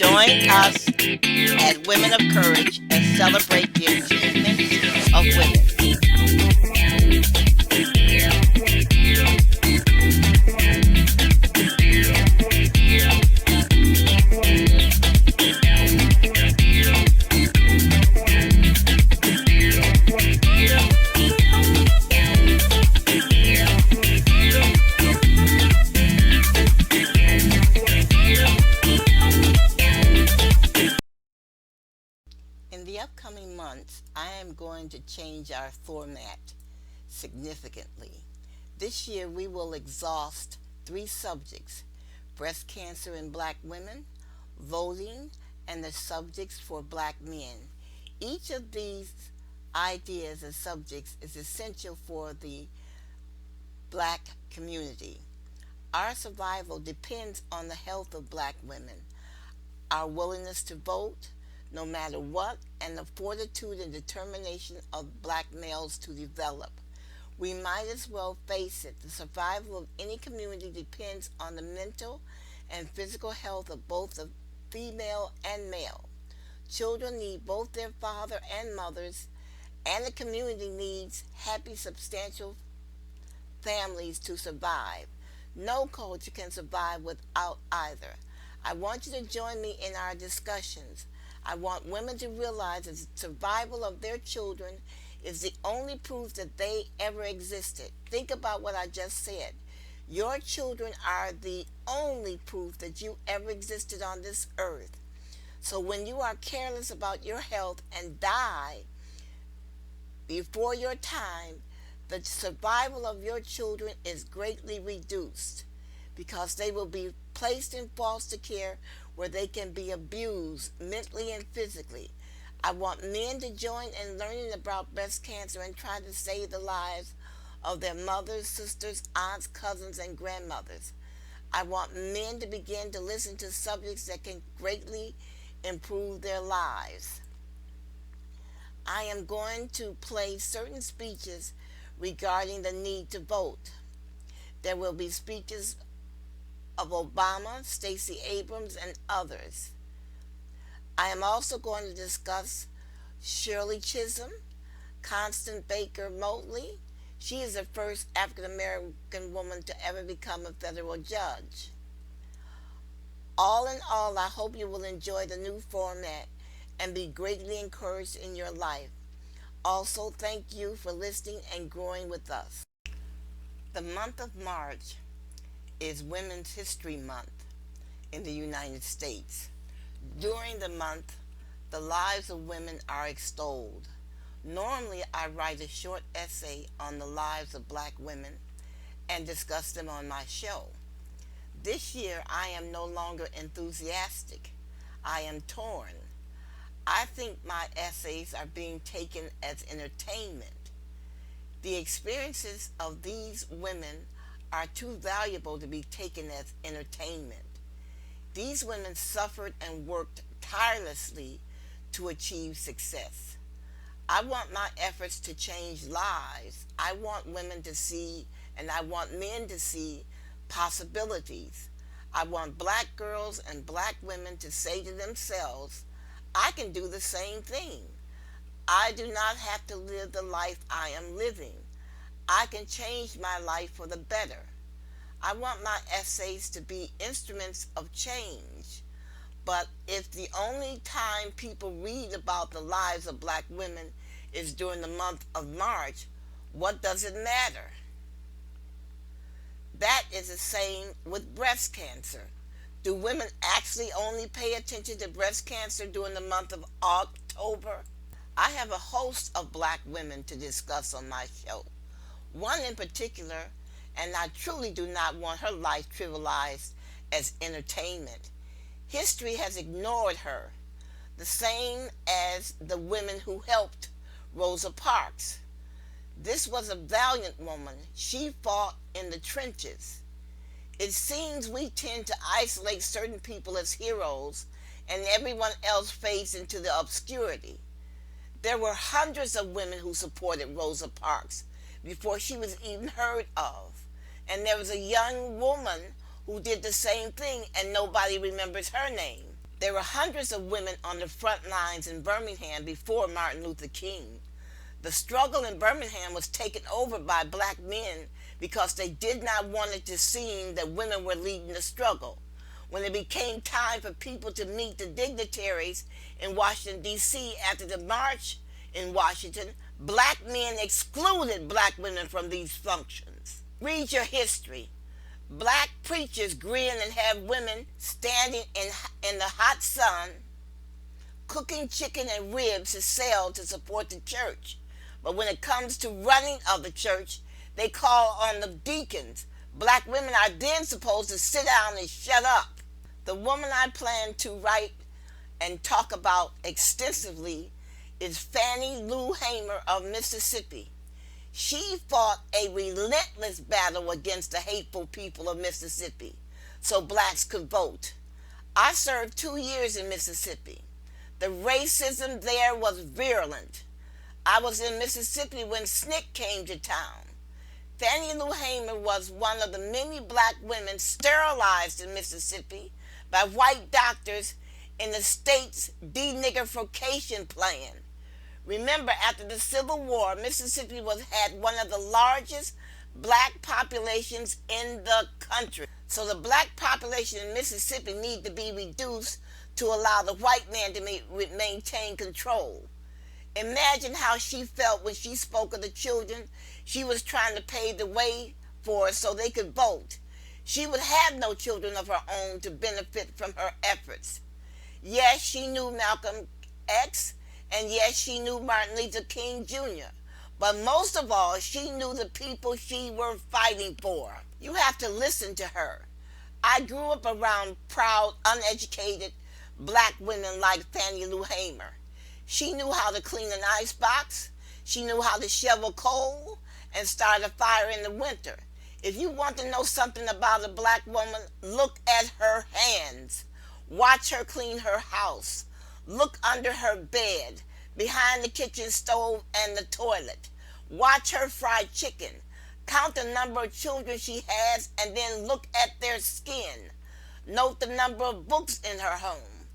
Join us at Women of Courage and celebrate the achievements of women. In the upcoming months, I am going to change our format significantly. This year, we will exhaust three subjects: breast cancer in black women, voting, and the subjects for black men. Each of these ideas and subjects is essential for the black community. Our survival depends on the health of black women, our willingness to vote, no matter what, and the fortitude and determination of black males to develop. We might as well face it. The survival of any community depends on the mental and physical health of both the female and male. Children need both their father and mothers, and the community needs happy, substantial families to survive. No culture can survive without either. I want you to join me in our discussions. I want women to realize that the survival of their children is the only proof that they ever existed. Think about what I just said. Your children are the only proof that you ever existed on this earth. So when you are careless about your health and die before your time, the survival of your children is greatly reduced because they will be placed in foster care where they can be abused mentally and physically. I want men to join in learning about breast cancer and try to save the lives of their mothers, sisters, aunts, cousins, and grandmothers. I want men to begin to listen to subjects that can greatly improve their lives. I am going to play certain speeches regarding the need to vote. There will be speeches of Obama, Stacey Abrams, and others. I am also going to discuss Shirley Chisholm, Constance Baker Motley. She is the first African American woman to ever become a federal judge. All in all, I hope you will enjoy the new format and be greatly encouraged in your life. Also, thank you for listening and growing with us. The month of March is Women's History Month in the United States. During the month, the lives of women are extolled. Normally, I write a short essay on the lives of black women and discuss them on my show. This year, I am no longer enthusiastic. I am torn. I think my essays are being taken as entertainment. The experiences of these women are too valuable to be taken as entertainment. These women suffered and worked tirelessly to achieve success. I want my efforts to change lives. I want women to see, and I want men to see, possibilities. I want black girls and black women to say to themselves, I can do the same thing. I do not have to live the life I am living. I can change my life for the better. I want my essays to be instruments of change. But if the only time people read about the lives of black women is during the month of March, what does it matter? That is the same with breast cancer. Do women actually only pay attention to breast cancer during the month of October? I have a host of black women to discuss on my show. One in particular, and I truly do not want her life trivialized as entertainment. History has ignored her, the same as the women who helped Rosa Parks. This was a valiant woman. She fought in the trenches. It seems we tend to isolate certain people as heroes and everyone else fades into the obscurity. There were hundreds of women who supported Rosa Parks before she was even heard of. And there was a young woman who did the same thing and nobody remembers her name. There were hundreds of women on the front lines in Birmingham before Martin Luther King. The struggle in Birmingham was taken over by black men because they did not want it to seem that women were leading the struggle. When it became time for people to meet the dignitaries in Washington, D.C. after the march in Washington, black men excluded black women from these functions. Read your history. Black preachers grin and have women standing in the hot sun cooking chicken and ribs to sell to support the church. But when it comes to running of the church, they call on the deacons. Black women are then supposed to sit down and shut up. The woman I plan to write and talk about extensively is Fannie Lou Hamer of Mississippi. She fought a relentless battle against the hateful people of Mississippi so blacks could vote. I served 2 years in Mississippi. The racism there was virulent. I was in Mississippi when SNCC came to town. Fannie Lou Hamer was one of the many black women sterilized in Mississippi by white doctors in the state's denigrification plan. Remember, after the Civil War, Mississippi had one of the largest black populations in the country. So the black population in Mississippi need to be reduced to allow the white man to maintain control. Imagine how she felt when she spoke of the children she was trying to pave the way for so they could vote. She would have no children of her own to benefit from her efforts. Yes, she knew Malcolm X, and yes, she knew Martin Luther King Jr., but most of all, she knew the people she were fighting for. You have to listen to her. I grew up around proud, uneducated black women like Fannie Lou Hamer. She knew how to clean an icebox. She knew how to shovel coal and start a fire in the winter. If you want to know something about a black woman, look at her hands. Watch her clean her house. Look under her bed, behind the kitchen stove and the toilet. Watch her fry chicken. Count the number of children she has and then look at their skin. Note the number of books in her home.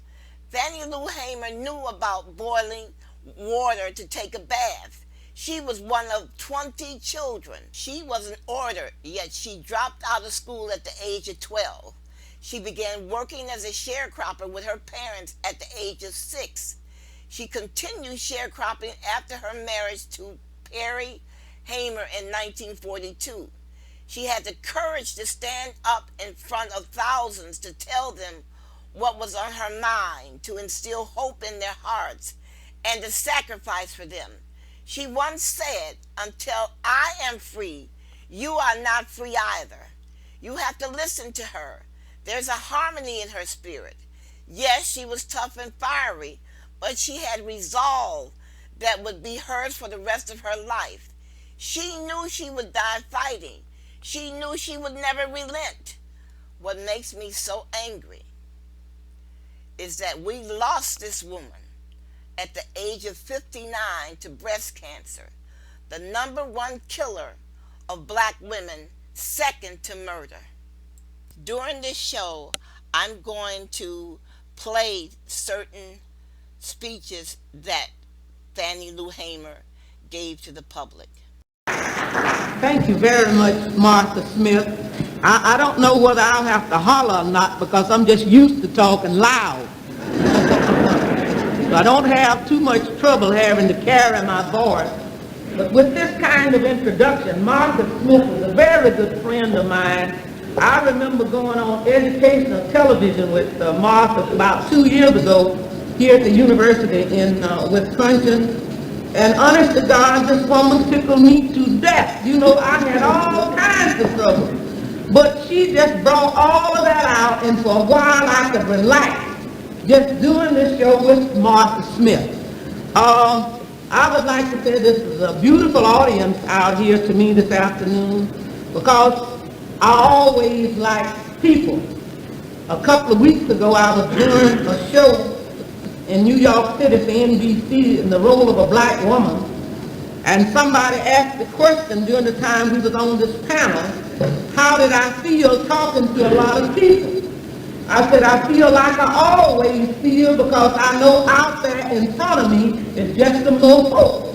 Fannie Lou Hamer knew about boiling water to take a bath. She was one of 20 children. She was an orator, yet she dropped out of school at the age of 12. She began working as a sharecropper with her parents at the age of 6. She continued sharecropping after her marriage to Perry Hamer in 1942. She had the courage to stand up in front of thousands to tell them what was on her mind, to instill hope in their hearts, and to sacrifice for them. She once said, "Until I am free, you are not free either." You have to listen to her. There's a harmony in her spirit. Yes, she was tough and fiery, but she had resolve that would be hers for the rest of her life. She knew she would die fighting. She knew she would never relent. What makes me so angry is that we lost this woman at the age of 59 to breast cancer, the number one killer of black women, second to murder. During this show, I'm going to play certain speeches that Fannie Lou Hamer gave to the public. Thank you very much, Martha Smith. I don't know whether I'll have to holler or not because I'm just used to talking loud. So I don't have too much trouble having to carry my voice. But with this kind of introduction, Martha Smith is a very good friend of mine. I remember going on educational television with Martha about 2 years ago here at the university in Wisconsin. And honest to God, this woman tickled me to death. You know, I had all kinds of trouble. But she just brought all of that out, and for a while I could relax just doing this show with Martha Smith. I would like to say this is a beautiful audience out here to me this afternoon because I always like people. A couple of weeks ago I was doing a show in New York City for NBC in the role of a black woman, and somebody asked the question during the time we was on this panel, how did I feel talking to a lot of people? I said, I feel like I always feel because I know out there in front of me is just some little folks.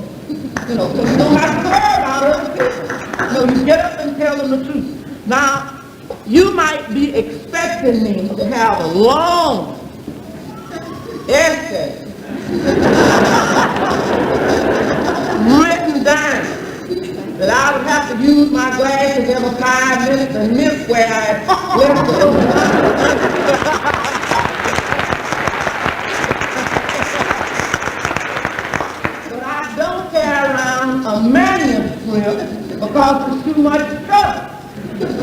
You know, so you don't have to worry about other people. No, you get up and tell them the truth. Now, you might be expecting me to have a long essay written down that I would have to use my glasses every 5 minutes and miss where I left the other But I don't carry around a manuscript because it's too much trouble.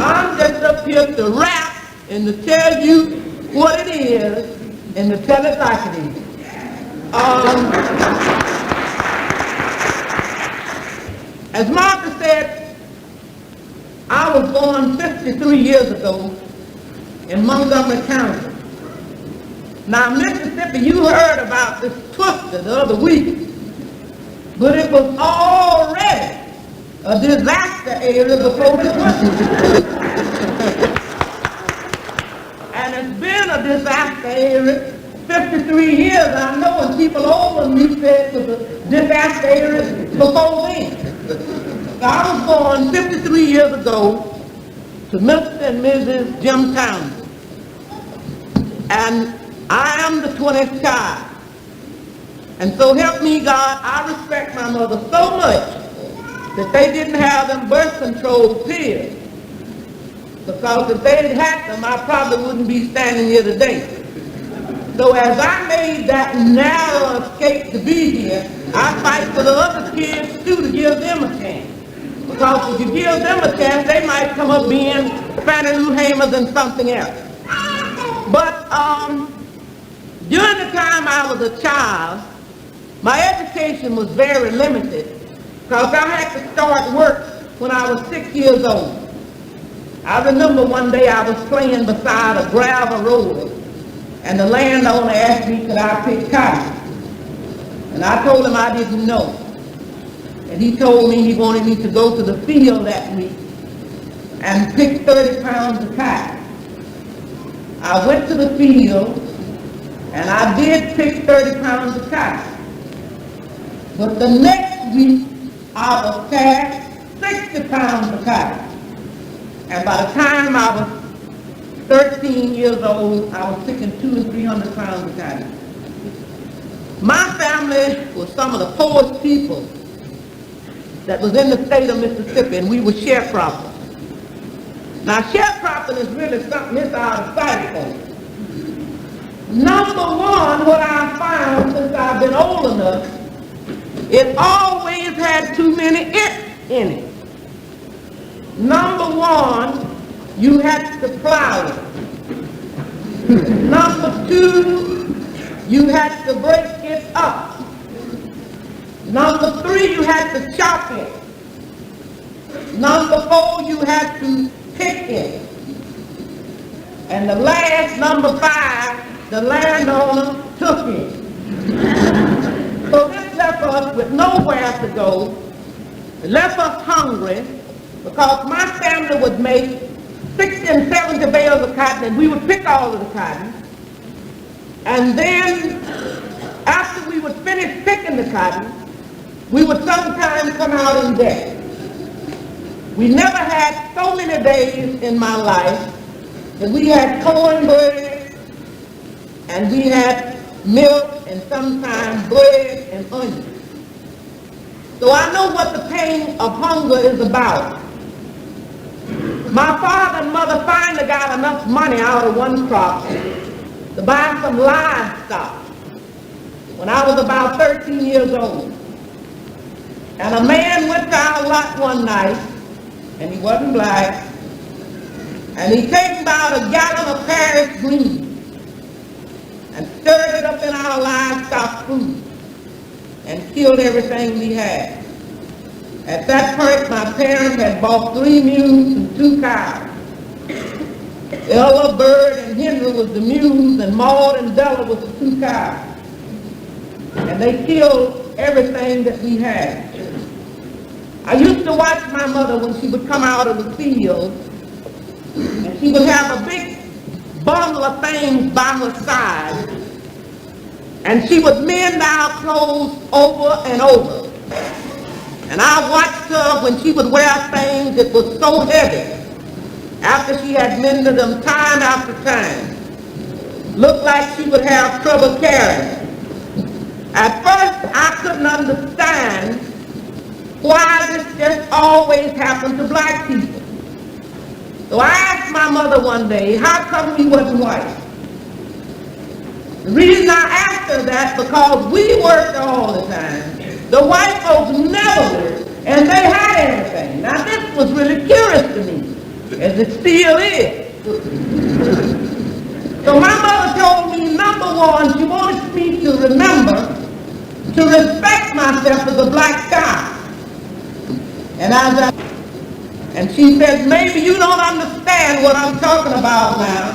I'm just up here to rap and to tell you what it is and to tell it like it is. As Martha said, I was born 53 years ago in Montgomery County. Now, Mississippi, you heard about this twister the other week, but it was already a disaster area before the twister. And it's been a disaster area 53 years. I know, and people older than me said it was a disaster area before then. I was born 53 years ago to Mr. and Mrs. Jim Townsend. And I am the 20th child. And so help me God, I respect my mother so much that they didn't have them birth control pills. Because if they had had them, I probably wouldn't be standing here today. So as I made that narrow escape to be here, I fight for the other kids too to give them a chance. Because if you give them a chance, they might come up being Fannie Lou Hamers and something else. But during the time I was a child, my education was very limited because I had to start work when I was 6 years old. I remember one day I was playing beside a gravel road and the landowner asked me could I pick cotton. And I told him I didn't know. And he told me he wanted me to go to the field that week and pick 30 pounds of cotton. I went to the field and I did pick 30 pounds of cotton. But the next week I was packed 60 pounds of cotton. And by the time I was 13 years old, I was picking 200 and 300 pounds of cotton. My family was some of the poorest people that was in the state of Mississippi, and we were sharecroppers. Now, sharecropping is really something that's out of sight for me. Number one, what I found since I've been old enough, it always had too many "it" in it. Number one, you had to plow it. Number two, you had to break it up. Number three, you had to chop it. Number four, you had to pick it. And the last, number five, the landowner took it. So this left us with nowhere to go. It left us hungry because my family would make 60 and 70 bales of cotton and we would pick all of the cotton. And then after we would finish picking the cotton, we would sometimes come out in debt. We never had so many days in my life that we had cornbread and we had milk and sometimes bread and onions. So I know what the pain of hunger is about. My father and mother finally got enough money out of one crop to buy some livestock when I was about 13 years old. And a man went to our lot one night, and he wasn't black, and he took about a gallon of Paris green and stirred it up in our livestock food and killed everything we had. At that point, my parents had bought 3 mules and 2 cows. Ella, Bird, and Henry was the mules, and Maud and Della was the 2 cows. And they killed everything that we had. I used to watch my mother when she would come out of the field, and she would have a big bundle of things by her side, and she would mend our clothes over and over. And I watched her when she would wear things that was so heavy, after she had mended them time after time. Looked like she would have trouble carrying. At first, I couldn't understand why this just always happened to black people. So I asked my mother one day, how come we wasn't white? The reason I asked her that, because we worked all the time. The white folks never worked, and they had everything. Now this was really curious to me, as it still is. So my mother told me, number one, she wanted me to remember to respect myself as a black child. And she said, maybe you don't understand what I'm talking about now,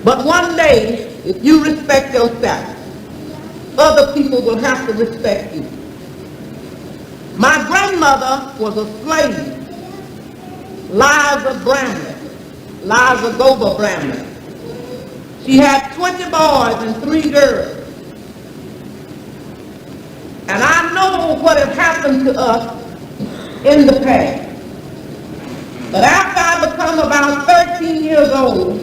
but one day, if you respect yourself, other people will have to respect you. My grandmother was a slave, Liza Gober Bramlett. She had 20 boys and 3 girls. And I know what had happened to us in the past. But after I become about 13 years old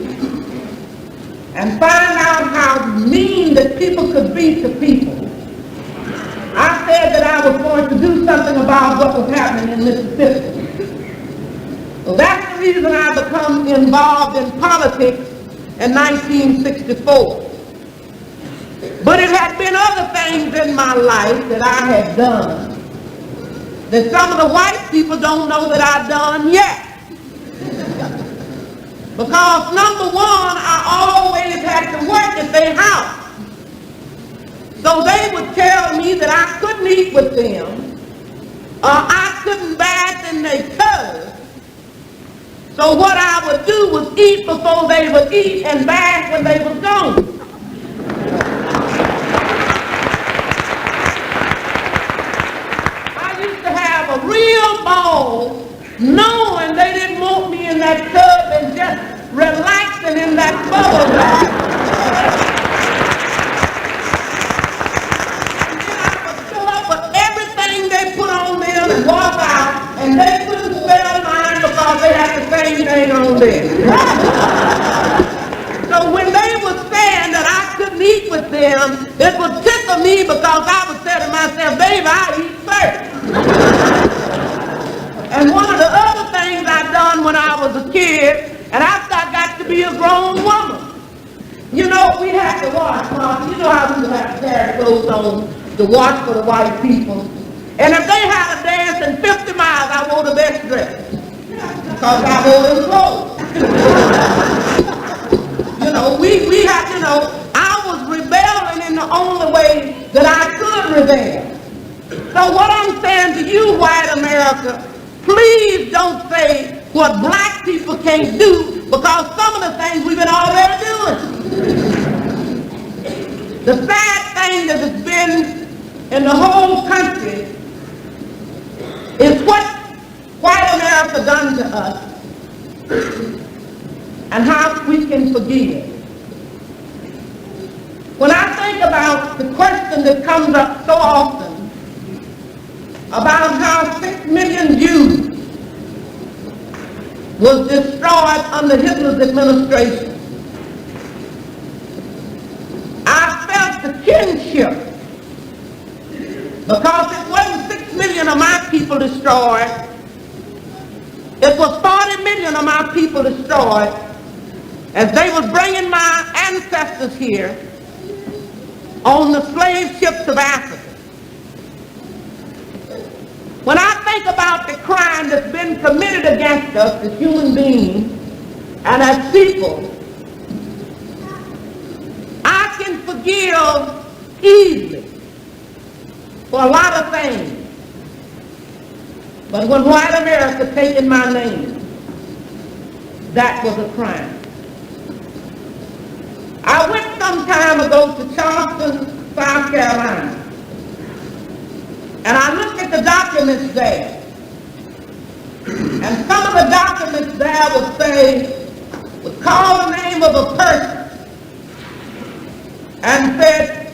and find out how mean that people could be to people, I said that I was going to do something about what was happening in Mississippi. So that's the reason I become involved in politics in 1964. But it had been other things in my life that I had done that some of the white people don't know that I've done yet. Because number one, I always had to work at their house. So they would tell me that I couldn't eat with them, or I couldn't bath in their tub. So what I would do was eat before they would eat and bath when they was gone. I used to have a real ball knowing they didn't want me in that tub and just relaxing in that bubble bath. And then I would fill up with everything they put on them and walk out, and they couldn't spell mine because they had the same thing on them. So when they were saying that I couldn't eat with them, it would tickle me because I would say to myself, baby, I eat first. And one of the other things I done when I was a kid, and after I got to be a grown woman, you know, we had to wash, Mom. You know how we would have to carry clothes on to wash for the white people. And if they had a dance in 50 miles, I wore the best dress. Because I wore them clothes. You know, we had, you know, I was rebelling in the only way that I could rebel. So what I'm saying to you, white America, please don't say what black people can't do, because some of the things we've been already doing. The sad thing that has been in the whole country is what white America done to us and how we can forgive. When I think about the question that comes up so often about how 6 million Jews was destroyed under Hitler's administration, I felt the kinship, because it wasn't 6 million of my people destroyed, it was 40 million of my people destroyed as they was bringing my ancestors here on the slave ships of Africa. When I think about the crime that's been committed against us as human beings and as people, I can forgive easily for a lot of things. But when white America taken my name, that was a crime. I went some time ago to Charleston, South Carolina, and I looked at the documents there. And some of the documents there would say, would call the name name of a person and said,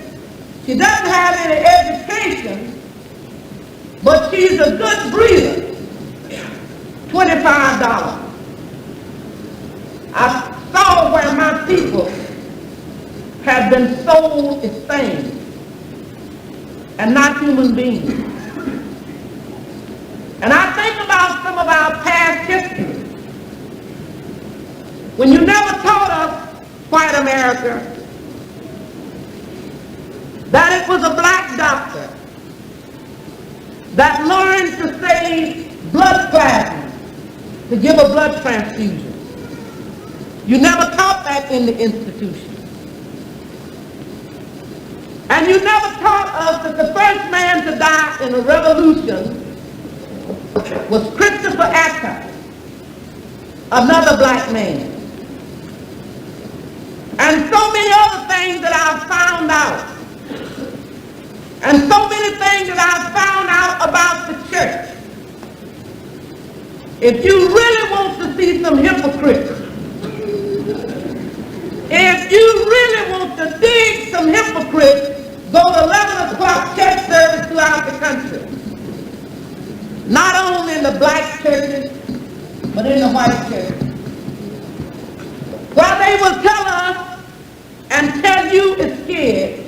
she doesn't have any education, but she's a good breeder. $25. I saw where my people had been sold as things and not human beings. And I think about some of our past history. When you never taught us, white America, that it was a black doctor that learned to save blood plasma to give a blood transfusion. You never taught that in the institution. And you never taught us that the first man to die in a revolution was Christopher Acker, another black man. And so many other things that I've found out. And so many things that I've found out about the church. If you really want to see some hypocrites, if you really want to dig some hypocrites, go to 11 o'clock church service throughout the country. Not only in the black churches, but in the white churches. While they will tell us and tell you it's scared,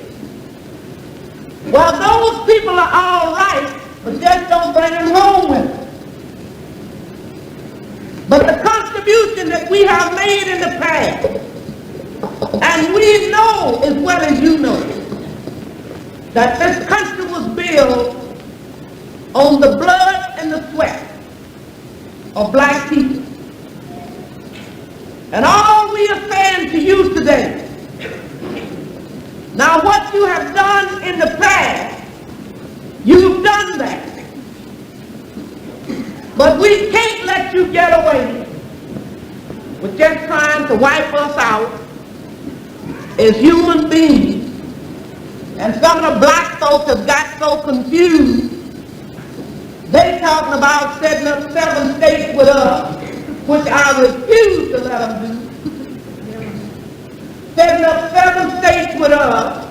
well, those people are all right, but just don't bring them home with them. But the contribution that we have made in the past, and we know as well as you know, that this country was built on the blood and the sweat of black people. And all we are saying to you today, now what you have done in the past, you've done that. But we can't let you get away with just trying to wipe us out as human beings. And some of the black folks have got so confused, they talking about setting up 7 states with us, which I refuse to let them do. Setting up 7 states with us,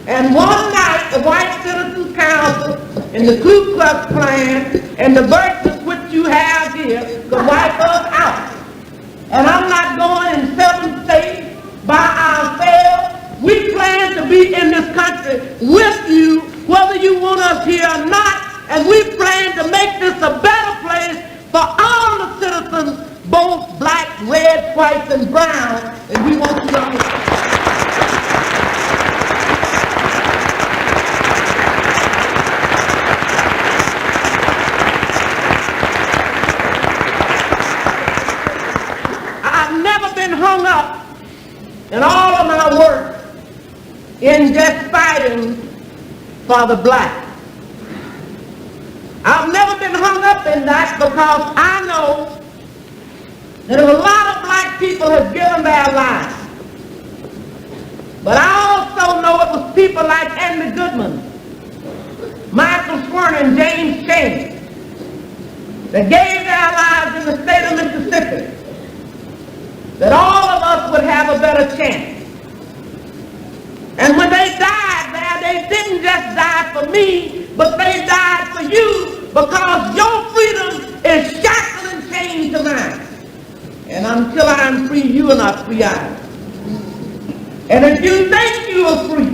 and one night the White Citizens Council and the Ku Klux Klan and the virtues which you have here could wipe us out. And I'm not going in 7 states by ourselves. We plan to be in this country with you, whether you want us here or not, and we plan to make this a better place for all the citizens, both black, red, white, and brown, and we want you to understand. I've never been hung up in all of my work in just fighting for the black. I've never been hung up in that because I know that a lot of black people have given their lives. But I also know it was people like Andy Goodman, Michael Swerner, and James Chaney that gave their lives in the state of Mississippi, that all of us would have a better chance. And when they died there, they didn't just die for me, but they died for you, because your freedom is shackled and chained to mine. And until I'm free, you are not free either. And if you think you are free,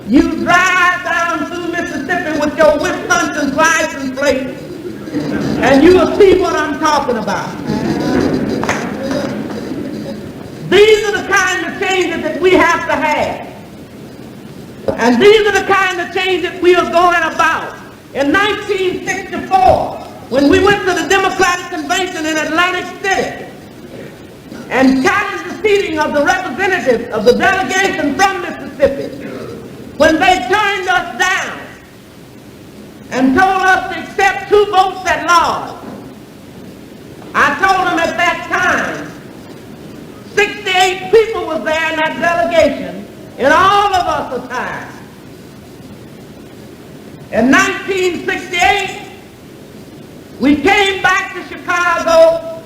you drive down through Mississippi with your Wisconsin license plate, and you will see what I'm talking about. These are the kind of changes that we have to have. And these are the kind of changes that we are going about. In 1964, when we went to the Democratic Convention in Atlantic City and challenged the seating of the representatives of the delegation from Mississippi, when they turned us down and told us to accept 2 votes at large, I told them at that time, 68 people was there in that delegation, and all of us are tired. In 1968, we came back to Chicago,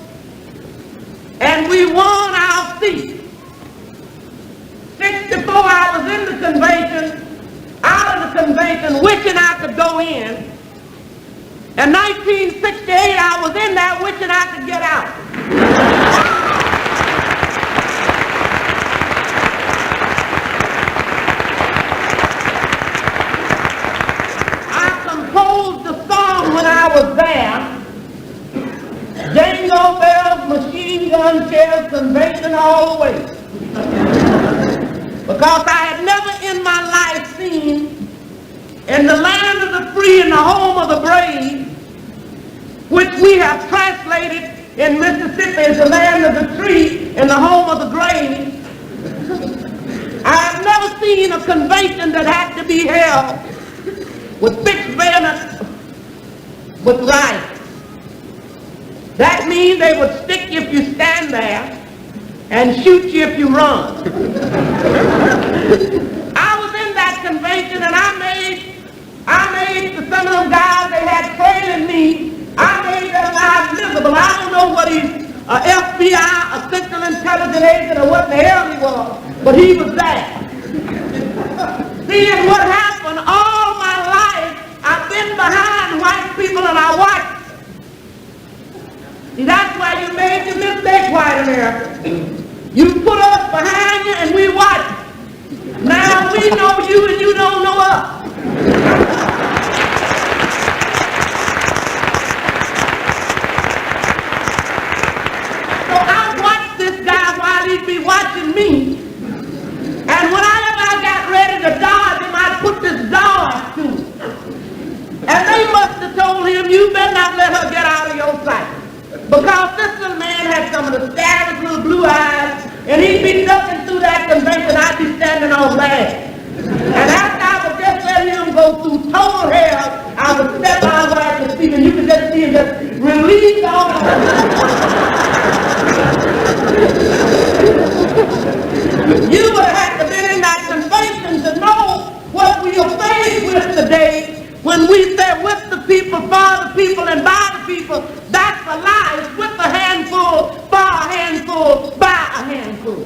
and we won our seat. 64, I was in the convention, out of the convention, wishing I could go in. In 1968, I was in there wishing I could get out. I composed the song when I was there. Jingle bells, machine gun shells, convention all the way. Because I had never in my life seen in the land of the free and the home of the brave, which we have translated in Mississippi as the land of the tree and the home of the grave. I have never seen a convention that had to be held with fixed bayonets with rifles. That means they would stick you if you stand there and shoot you if you run. I was in that convention and I made for some of them guys they had trailing me, I made their lives miserable. I don't know what he's, FBI, a Central Intelligence Agent, or what the hell he was, but he was there. Seeing what happened all my life, I've been behind white people and I watched. See, that's why you made your mistake, white America. You put us behind you and we watch. Now we know you and you don't know us. So I watched this guy while he'd be watching me. And whenever I got ready to dodge him, I'd put this dodge to him. And they must have told him, you better not let her get out of your sight. Because this little man had some of the stabbing little blue eyes, and he'd be ducking through that convention, I'd be standing on land. And after I would just let him go through total hell, I would step out where I could see him, and you could just see him just release all of it. You would have to be in that convention to know what we are faced with today when we say with the people, for the people, and by the people. That's a lie. It's with a handful, for a handful, by a handful.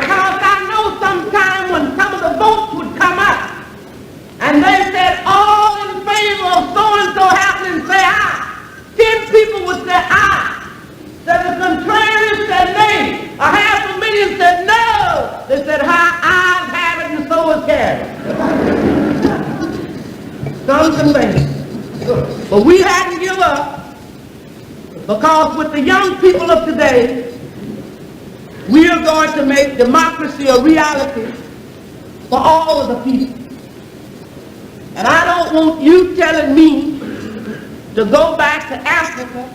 Because I know sometime when some of the votes would come up and they said all in favor of so-and-so happening, say aye. 10 people would say aye. That the contrarians said nay. 500,000 said no. They said I'll have it and so is carried. Some things. But we hadn't given up because with the young people of today, we are going to make democracy a reality for all of the people. And I don't want you telling me to go back to Africa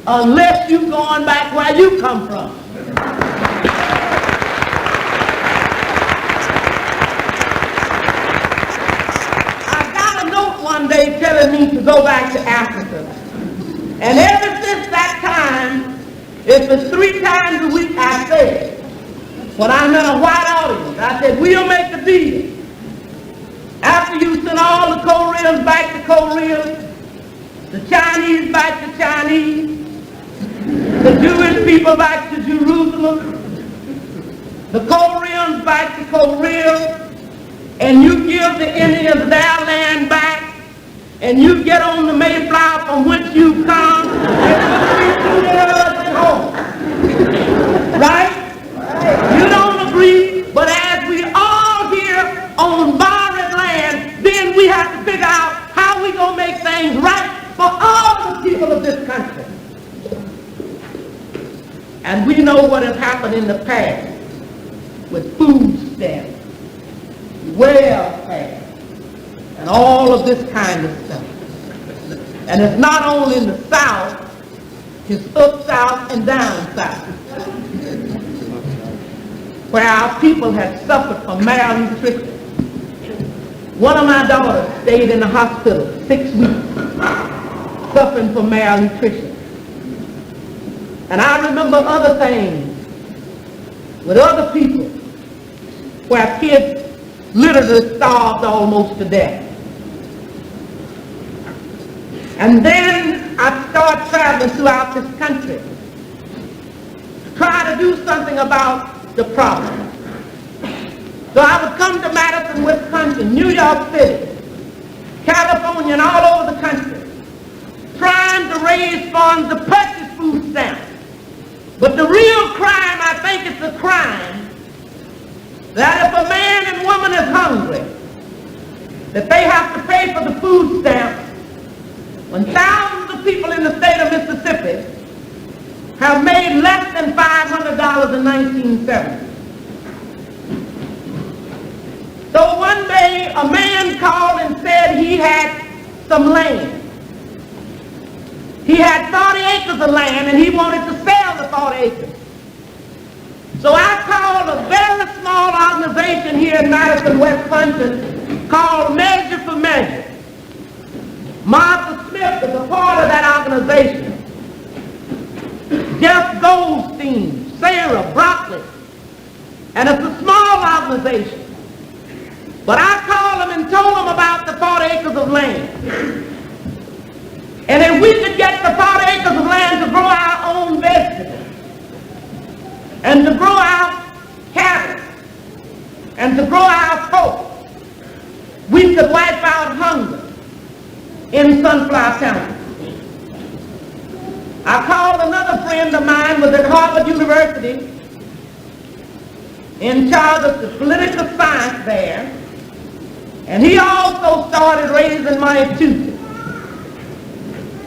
unless you're going back where you come from. I got a note one day telling me to go back to Africa. And ever since that time, it was 3 times a week I said, when I'm in a white audience, I said, we'll make a deal. After you send all the Koreans back to Korea, the Chinese back to Chinese, the Jewish people back to Jerusalem, the Koreans back to Korea, and you give the Indians their land back, and you get on the Mayflower from whence you come, and at home. Right? You don't agree, but as we all here on borrowed land, then we have to figure out how we gonna make things right for all the people of this country. And we know what has happened in the past with food stamps, welfare, and all of this kind of stuff. And it's not only in the South, it's up South and down South, where our people have suffered from malnutrition. One of my daughters stayed in the hospital 6 weeks, suffering from malnutrition. And I remember other things with other people where kids literally starved almost to death. And then I started traveling throughout this country, try to do something about the problem. So I would come to Madison, Wisconsin, New York City, California, and all over the country, trying to raise funds to purchase food stamps. But the real crime, I think it's a crime, that if a man and woman is hungry, that they have to pay for the food stamps when thousands of people in the state of Mississippi have made less than $500 in 1970. So one day a man called and said he had some land. He had 40 acres of land and he wanted to sell the 40 acres. So I called a very small organization here in Madison, Wisconsin called Measure for Measure. Martha Smith is a part of that organization. Jeff Goldstein, Sarah Broccoli, and it's a small organization. But I called them and told them about the 40 acres of land. And if we could get the 40 acres of land to grow our own vegetables, and to grow our carrots, and to grow our pork, we could wipe out hunger in Sunflower County. I called another friend of mine who was at Harvard University in charge of the political science there, and he also started raising money too.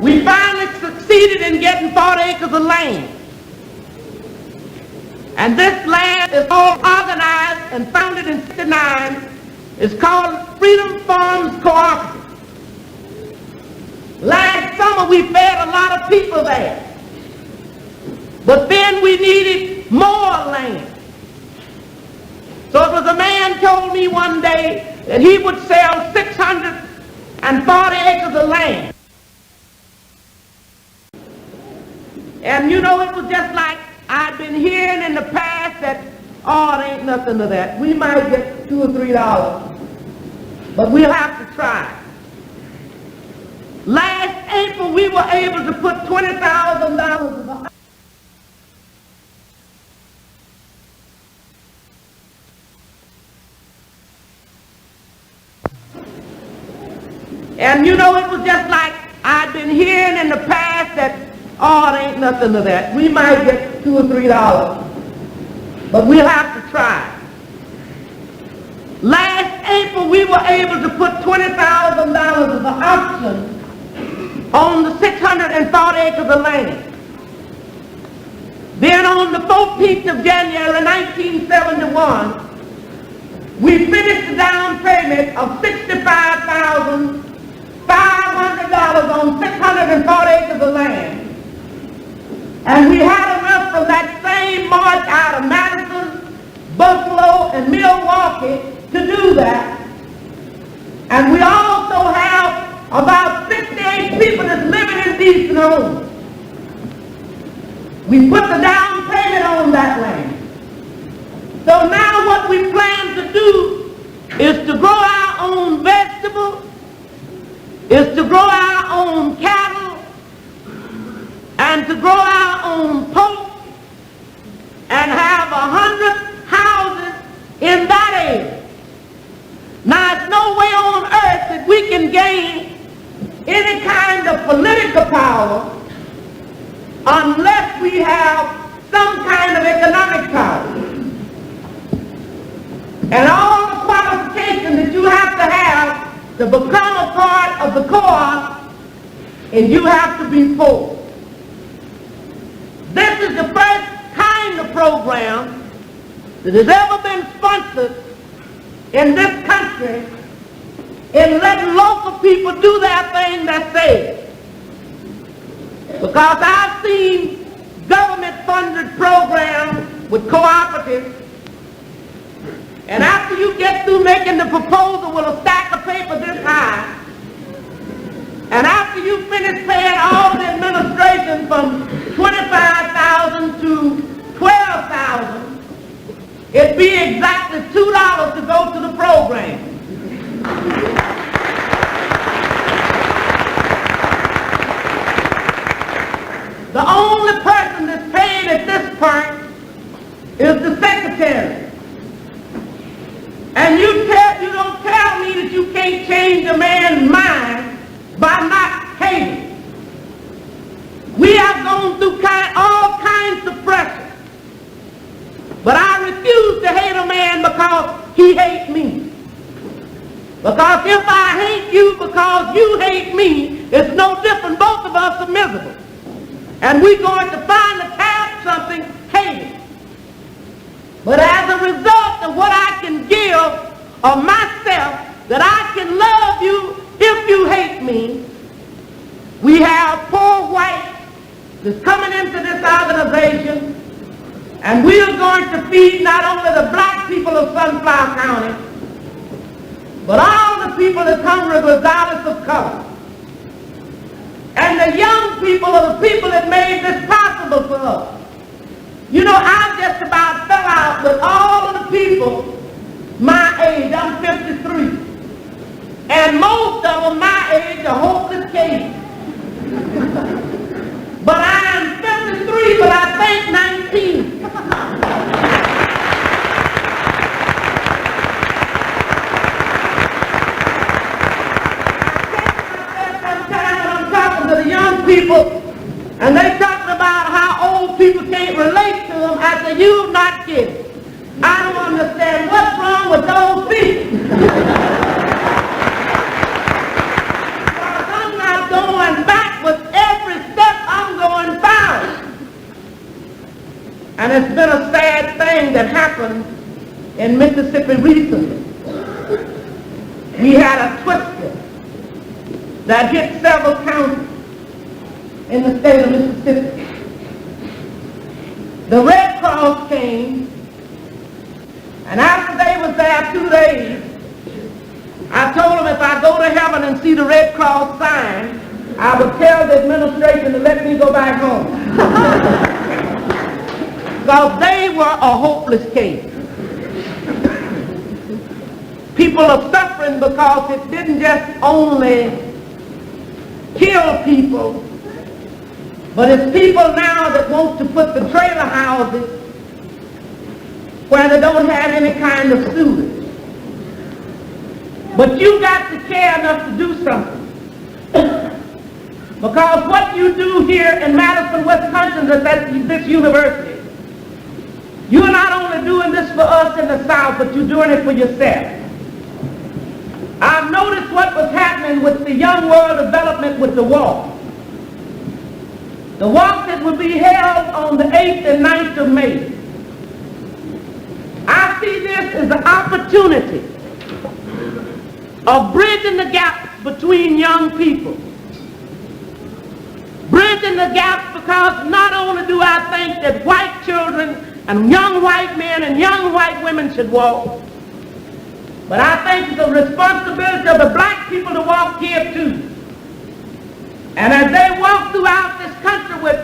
We finally succeeded in getting 40 acres of land. And this land is all organized and founded in '69. It's called Freedom Farms Cooperative. Last summer we fed a lot of people there. But then we needed more land. So it was a man told me one day that he would sell 640 acres of land. And you know, it was just like I've been hearing in the past that, oh, it ain't nothing to that. We might get $2 or $3, but we'll have to try. Last April, we were able to put $20,000 and you know, it was just like I've been hearing in the past that, oh, it ain't nothing to that. We might get $2 or $3, but we'll have to try. Last April, we were able to put $20,000 of the auction on the 640 acres of land. Then on the 14th of January 1971, we finished the down payment of $65,500 on 640 acres of land. And we had enough from that same march out of Madison, Buffalo, and Milwaukee to do that. And we also have about 68 people that's living in decent homes. We put the down payment on that land. So now what we plan to do is to grow our own vegetables, is to grow our own cattle, and to grow our own pork, and have 100 houses in that area. Now, there's no way on earth that we can gain any kind of political power unless we have some kind of economic power. And all the qualifications that you have to have to become a part of the co-op, and you have to be poor. This is the first kind of program that has ever been sponsored in this country in letting local people do their thing themselves. Because I've seen government-funded programs with cooperatives, and after you get through making the proposal with a stack of paper this high, and after you finish paying all the administration from $25,000 to $12,000, it'd be exactly $2 to go to the program. The only person that's paid at this point is the secretary. And you don't tell me that you can't change a man's mind by not hating. We have gone through all kinds of pressure. But I refuse to hate a man because he hates me. Because if I hate you because you hate me, it's no different. Both of us are miserable. And we're going to finally have something hated. But as a result of what I can give of myself, that I can love you if you hate me, we have poor whites that's coming into this organization, and we are going to feed not only the black people of Sunflower County, but all the people that's hungry regardless of color. And the young people are the people that made this possible for us. You know, I just about fell out with all of the people my age. I'm 53. And most of them my age are hopeless cases. But I am 53, but I think 19. Sometimes when I'm talking to the young people, and they talking about how old people can't relate to them, I say, you're not kidding. I don't understand what's wrong with those people. Because I'm not going backwards. Every step I'm going forward. And it's been a sad thing that happened in Mississippi recently. We had a twister that hit several counties in the state of Mississippi. The Red Cross came, and after they was there 2 days, I told them if I go to heaven and see the Red Cross sign, I would tell the administration to let me go back home. Because they were a hopeless case. People are suffering because it didn't just only kill people, but it's people now that want to put the trailer houses where they don't have any kind of sewage. But you got to care enough to do something. Because what you do here in Madison, Wisconsin, at this university, you're not only doing this for us in the South, but you're doing it for yourself. I've noticed what was happening with the Young World Development with the walk. The walk that will be held on the 8th and 9th of May. I see this as an opportunity of bridging the gap between young people. Bridging the gap because not only do I think that white children and young white men and young white women should walk, but I think it's the responsibility of the black people to walk here too. And as they walk throughout this country with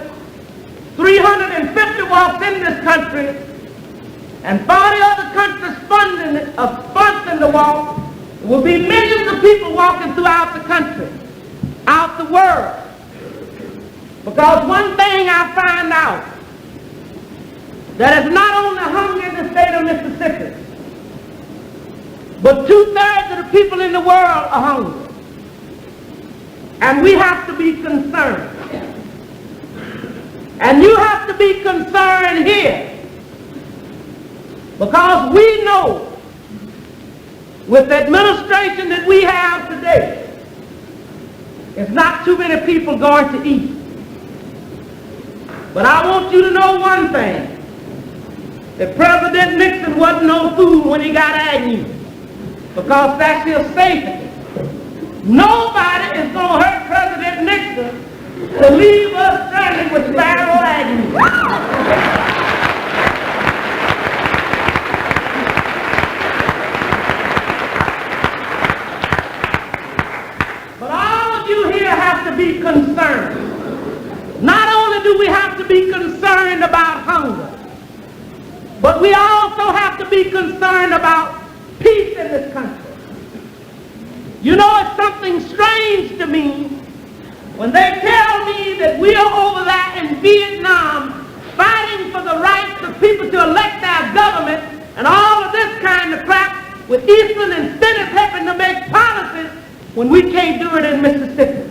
350 walks in this country and 40 other countries sponsoring the walk, there will be millions of people walking throughout the country, out the world. Because one thing I find out, that it's not only hunger in the state of Mississippi, but 2/3 of the people in the world are hungry. And we have to be concerned. And you have to be concerned here. Because we know with the administration that we have today, it's not too many people going to eat. But I want you to know one thing. That President Nixon wasn't no fool when he got Agnew. Because that's his safety. Nobody is going to hurt President Nixon to leave us standing with Sparrow Agnew. But all of you here have to be concerned. Not only do we have to be concerned about hunger, but we also have to be concerned about peace in this country. You know, it's something strange to me when they tell me that we are over there in Vietnam, fighting for the rights of people to elect their government, and all of this kind of crap, with Eastern and Senate helping to make policies when we can't do it in Mississippi.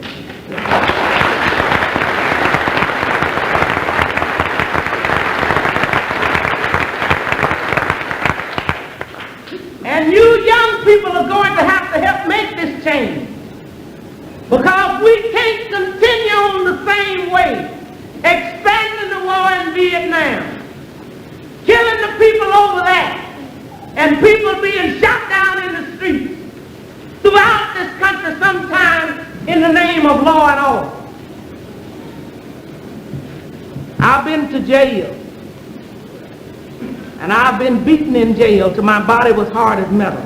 And you young people are going to have to help make this change, because we can't continue on the same way, expanding the war in Vietnam, killing the people over there, and people being shot down in the streets throughout this country, sometimes in the name of law and order. I've been to jail, and I've been beaten in jail till my body was hard as metal.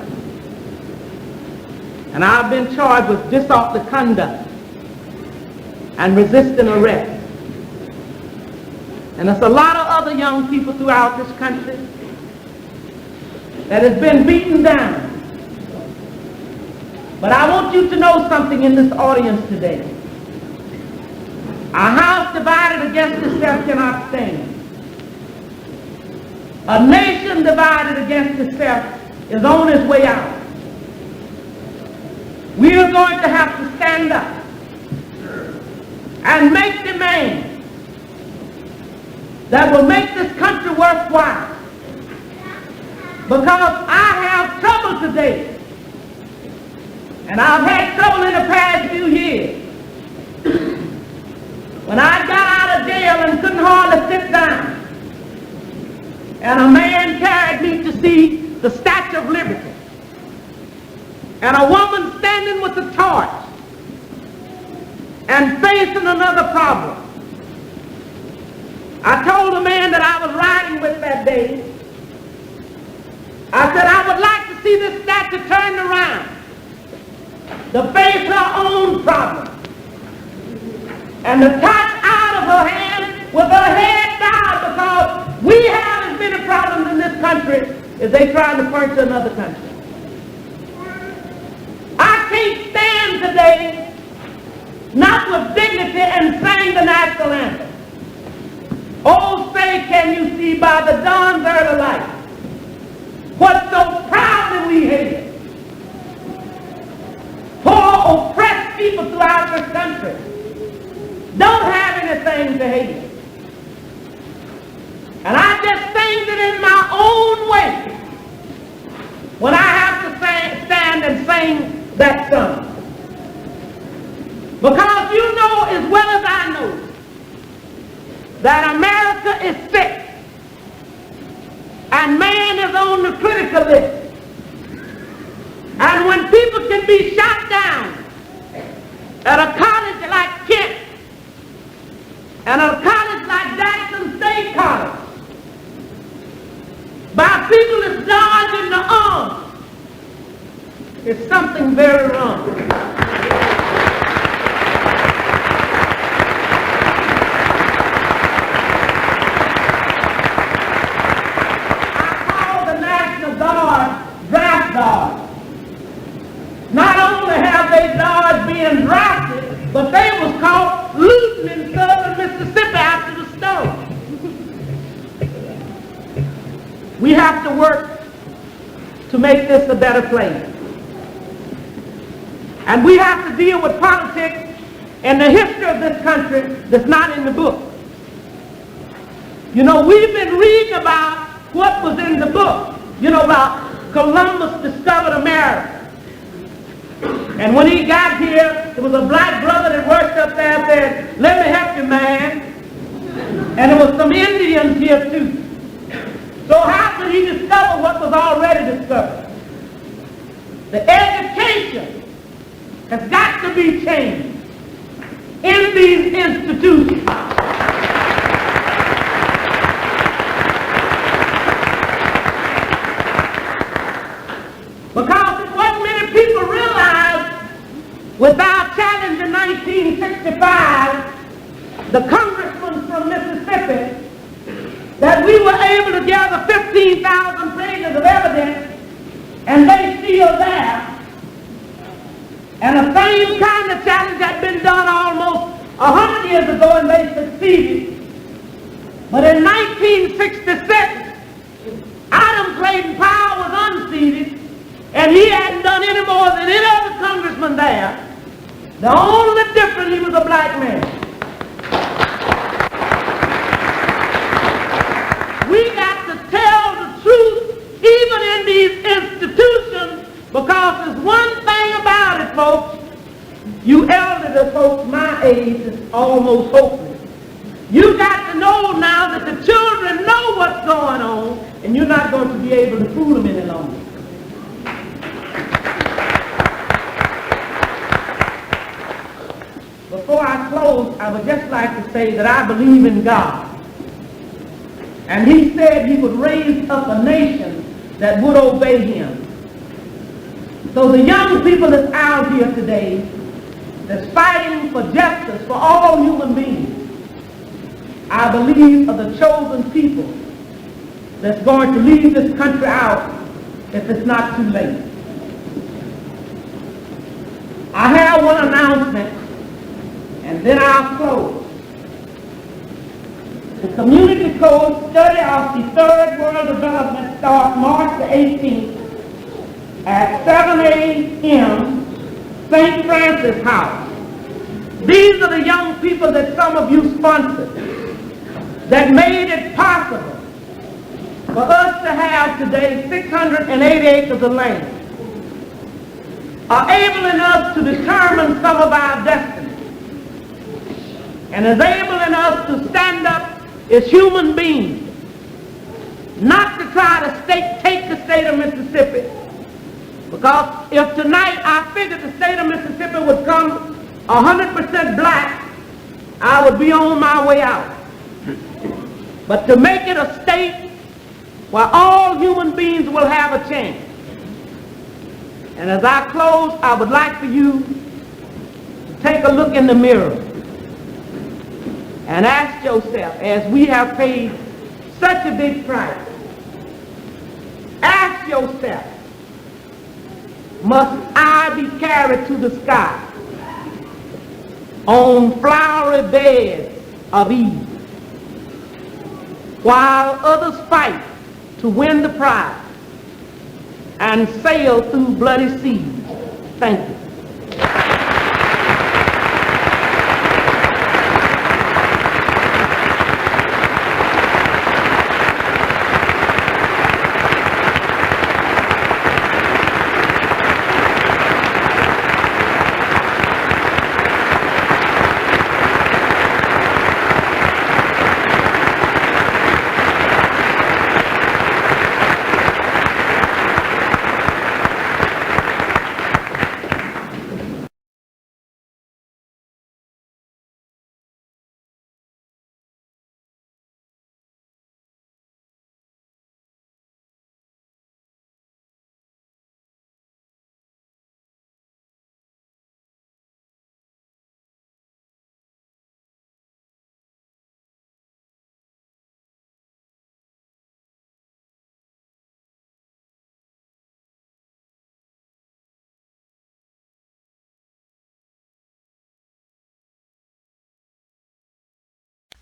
And I've been charged with disorderly conduct and resisting arrest. And there's a lot of other young people throughout this country that has been beaten down. But I want you to know something in this audience today. A house divided against itself cannot stand. A nation divided against itself is on its way out. We are going to have to stand up and make demands that will make this country worthwhile. Because I have trouble today, and I've had trouble in the past few years. When I got out of jail and couldn't hardly sit down, and a man carried me to see the Statue of Liberty, and a woman standing with a torch and facing another problem. I told the man that I was riding with that day, I said, I would like to see this statue turned around to face her own problem, and to touch out of her hand with her head bowed, because we have as many problems in this country as they try to purchase another country. I can't stand today not with dignity and sing the national anthem. Oh, say can you see by the dawn's early light what so proudly we hated. Poor oppressed people throughout this country don't have anything to hate. And I just sing it in my own way when I have to stand and sing that song. Because you know as well as I know that America is sick and man is on the critical list. And when people can be shot down at a college like Kent and a college like Jackson State College by people that's dodging the arms, it's something very wrong. Draft dodge. Not only have they dodged being drafted, but they was caught looting in southern Mississippi after the storm. We have to work to make this a better place. And we have to deal with politics and the history of this country that's not in the book. You know, we've been reading about what was in the book. You know, about Columbus discovered America. And when he got here, there was a black brother that worked up there and said, let me help you, man. And there was some Indians here too. So how could he discover what was already discovered? The education has got to be changed in these institutions. Because what many people realized with our challenge in 1965, the congressman from Mississippi, that we were able to gather 15,000 pages of evidence, and they still there. And the same kind of challenge had been done almost 100 years ago, and they succeeded. nowadays is almost hopeless. You got to know now that the children know what's going on, and you're not going to be able to fool them any longer. Before I close, I would just like to say that I believe in God. And he said he would raise up a nation that would obey him. So the young people that's out here today, that's fighting for justice for all human beings, I believe are the chosen people that's going to lead this country out if it's not too late. I have one announcement, and then I'll close. The Community Code Study of the Third World Development starts March the 18th at 7 a.m. St. Francis House. These are the young people that some of you sponsored that made it possible for us to have today 680 acres of land, are enabling us to determine some of our destiny, and is enabling us to stand up as human beings, not to try to take the state of Mississippi. Because if tonight I figured the state of Mississippi would come 100% black, I would be on my way out. But to make it a state where all human beings will have a chance. And as I close, I would like for you to take a look in the mirror and ask yourself, as we have paid such a big price, ask yourself, must I be carried to the sky on flowery beds of ease while others fight to win the prize and sail through bloody seas? Thank you.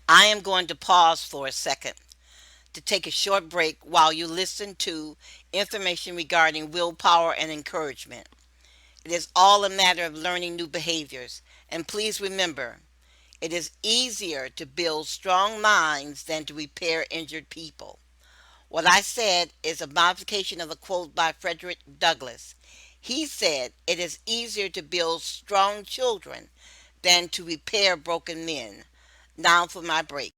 I am going to pause for a second to take a short break while you listen to information regarding willpower and encouragement. It is all a matter of learning new behaviors. And please remember, it is easier to build strong minds than to repair injured people. What I said is a modification of a quote by Frederick Douglass. He said, it is easier to build strong children than to repair broken men. Now for my break.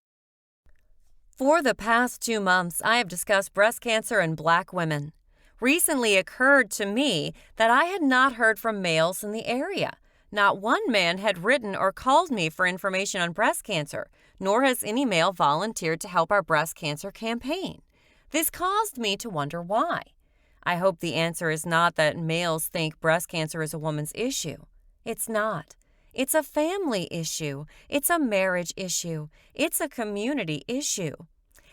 For the past 2 months, I have discussed breast cancer in Black women. Recently it occurred to me that I had not heard from males in the area. Not one man had written or called me for information on breast cancer, nor has any male volunteered to help our breast cancer campaign. This caused me to wonder why. I hope the answer is not that males think breast cancer is a woman's issue. It's not. It's a family issue. It's a marriage issue. It's a community issue.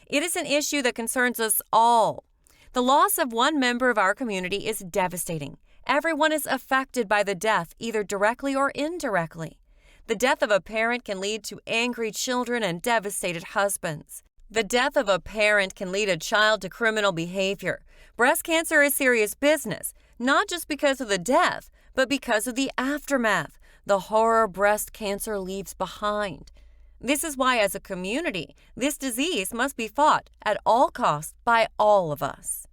It is an issue that concerns us all. The loss of one member of our community is devastating. Everyone is affected by the death, either directly or indirectly. The death of a parent can lead to angry children and devastated husbands. The death of a parent can lead a child to criminal behavior. Breast cancer is serious business, not just because of the death, but because of the aftermath, the horror breast cancer leaves behind. This is why, as a community, this disease must be fought at all costs by all of us.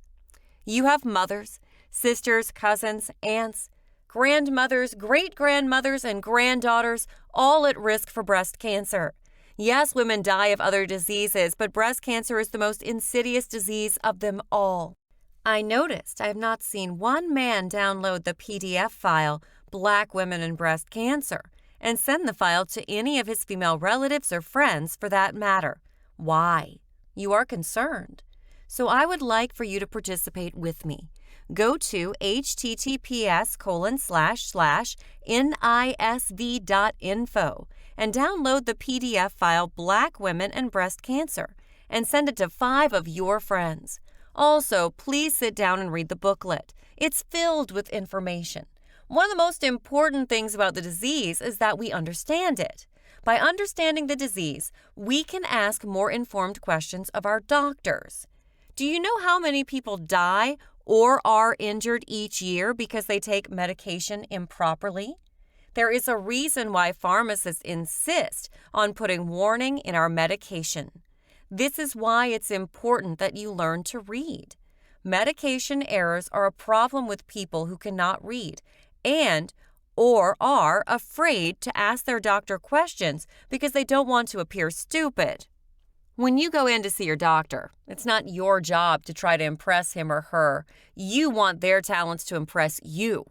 You have mothers, sisters, cousins, aunts, grandmothers, great-grandmothers, and granddaughters all at risk for breast cancer. Yes, women die of other diseases, but breast cancer is the most insidious disease of them all. I noticed I have not seen one man download the PDF file, Black Women and Breast Cancer, and send the file to any of his female relatives or friends for that matter. Why? You are concerned. So I would like for you to participate with me. Go to https://nisv.info and download the PDF file Black Women and Breast Cancer and send it to 5 of your friends. Also, please sit down and read the booklet. It's filled with information. One of the most important things about the disease is that we understand it. By understanding the disease, we can ask more informed questions of our doctors. Do you know how many people die or are injured each year because they take medication improperly? There is a reason why pharmacists insist on putting warning in our medication. This is why it's important that you learn to read. Medication errors are a problem with people who cannot read or are afraid to ask their doctor questions because they don't want to appear stupid. When you go in to see your doctor, it's not your job to try to impress him or her. You want their talents to impress you.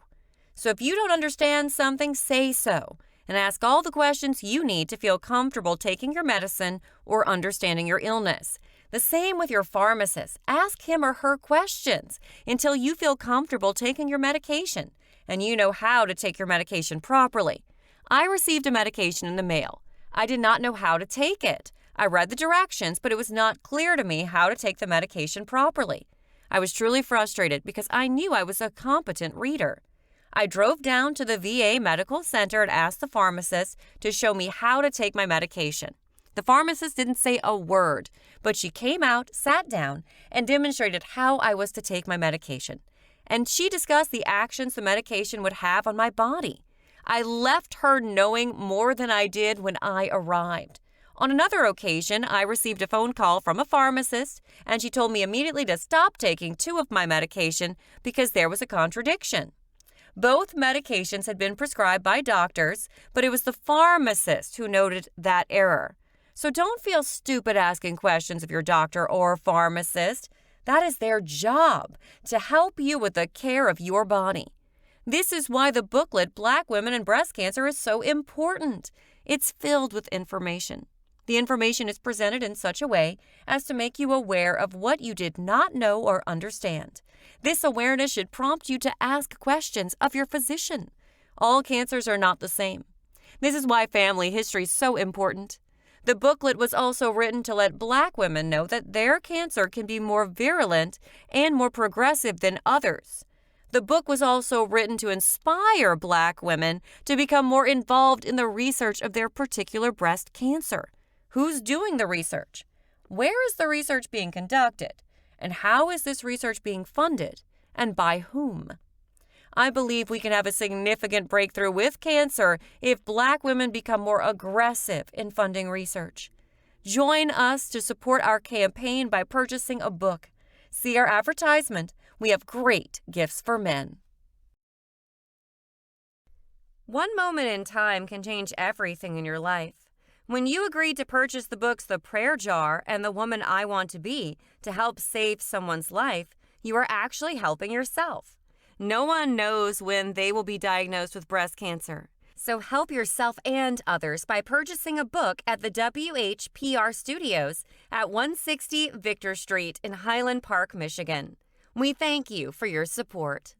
So if you don't understand something, say so, and ask all the questions you need to feel comfortable taking your medicine or understanding your illness. The same with your pharmacist. Ask him or her questions until you feel comfortable taking your medication and you know how to take your medication properly. I received a medication in the mail. I did not know how to take it. I read the directions, but it was not clear to me how to take the medication properly. I was truly frustrated because I knew I was a competent reader. I drove down to the VA medical center and asked the pharmacist to show me how to take my medication. The pharmacist didn't say a word, but she came out, sat down, and demonstrated how I was to take my medication. And she discussed the actions the medication would have on my body. I left her knowing more than I did when I arrived. On another occasion, I received a phone call from a pharmacist, and she told me immediately to stop taking 2 of my medication because there was a contradiction. Both medications had been prescribed by doctors, but it was the pharmacist who noted that error. So don't feel stupid asking questions of your doctor or pharmacist. That is their job, to help you with the care of your body. This is why the booklet Black Women and Breast Cancer is so important. It's filled with information. The information is presented in such a way as to make you aware of what you did not know or understand. This awareness should prompt you to ask questions of your physician. All cancers are not the same. This is why family history is so important. The booklet was also written to let Black women know that their cancer can be more virulent and more progressive than others. The book was also written to inspire Black women to become more involved in the research of their particular breast cancer. Who's doing the research? Where is the research being conducted? And how is this research being funded? And by whom? I believe we can have a significant breakthrough with cancer if Black women become more aggressive in funding research. Join us to support our campaign by purchasing a book. See our advertisement. We have great gifts for men. One moment in time can change everything in your life. When you agreed to purchase the books The Prayer Jar and The Woman I Want to Be to help save someone's life, you are actually helping yourself. No one knows when they will be diagnosed with breast cancer. So help yourself and others by purchasing a book at the WHPR Studios at 160 Victor Street in Highland Park, Michigan. We thank you for your support.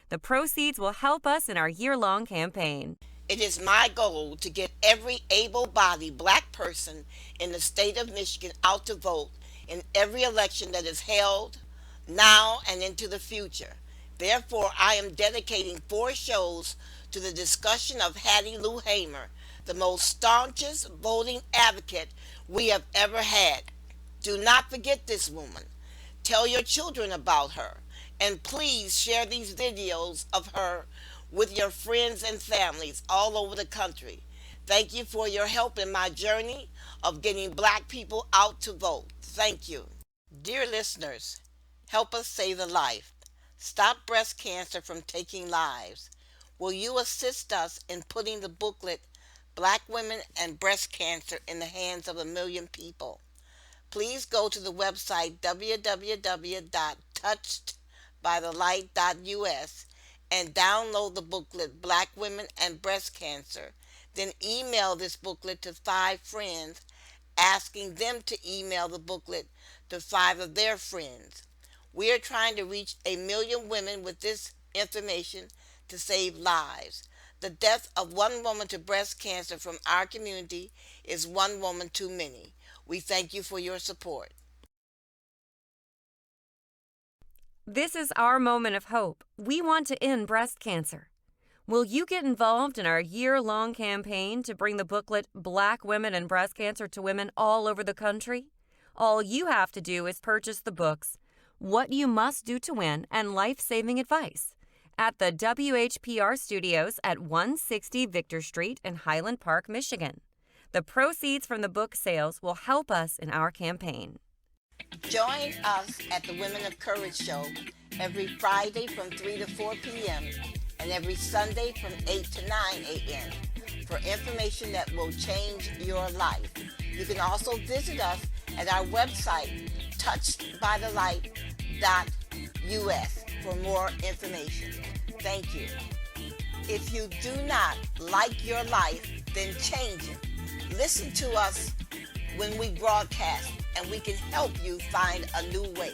The proceeds will help us in our year-long campaign. It is my goal to get every able-bodied Black person in the state of Michigan out to vote in every election that is held now and into the future. Therefore, I am dedicating 4 shows to the discussion of Hattie Lou Hamer, the most staunchest voting advocate we have ever had. Do not forget this woman. Tell your children about her, and please share these videos of her with your friends and families all over the country. Thank you for your help in my journey of getting Black people out to vote. Thank you. Dear listeners, help us save a life. Stop breast cancer from taking lives. Will you assist us in putting the booklet Black Women and Breast Cancer in the hands of a million people? Please go to the website www.touchedbythelight.us and download the booklet Black Women and Breast Cancer. Then email this booklet to 5 friends, asking them to email the booklet to 5 of their friends. We are trying to reach a million women with this information to save lives. The death of one woman to breast cancer from our community is one woman too many. We thank you for your support. This is our moment of hope. We want to end breast cancer. Will you get involved in our year-long campaign to bring the booklet Black Women and Breast Cancer to women all over the country? All you have to do is purchase the books, What You Must Do to Win and Life-Saving Advice, at the WHPR studios at 160 Victor Street in Highland Park, Michigan. The proceeds from the book sales will help us in our campaign. Join us at the Women of Courage show every Friday from 3 to 4 p.m. and every Sunday from 8 to 9 a.m. for information that will change your life. You can also visit us at our website, touchedbythelight.us, for more information. Thank you. If you do not like your life, then change it. Listen to us when we broadcast, and we can help you find a new way.